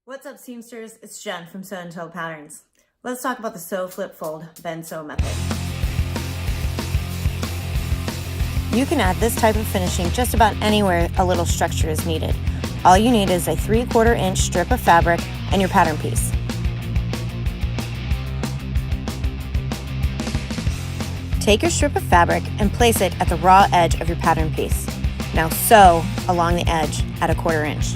What's up, seamsters? It's Jen from Sew and Toe Patterns. Let's talk about the sew, flip, fold, bend, sew method. You can add this type of finishing just about anywhere a little structure is needed. All you need is a 3/4 inch strip of fabric and your pattern piece. Take your strip of fabric and place it at the raw edge of your pattern piece. Now sew along the edge at a 1/4 inch.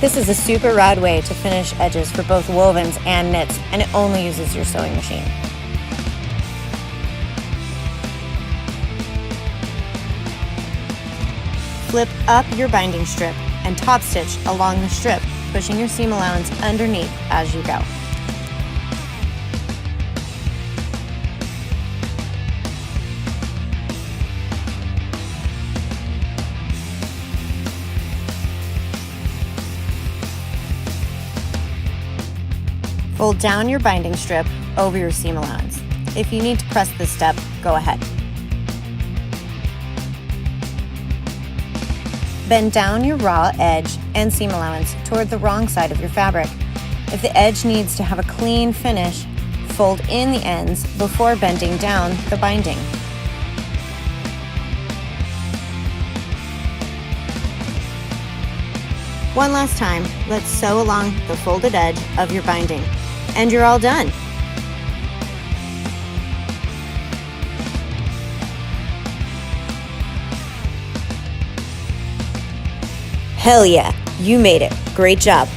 This is a super rad way to finish edges for both wovens and knits, and it only uses your sewing machine. Flip up your binding strip and top stitch along the strip, pushing your seam allowance underneath as you go. Fold down your binding strip over your seam allowance. If you need to press this step, go ahead. Bend down your raw edge and seam allowance toward the wrong side of your fabric. If the edge needs to have a clean finish, fold in the ends before bending down the binding. One last time, let's sew along the folded edge of your binding. And you're all done. Hell yeah, you made it. Great job.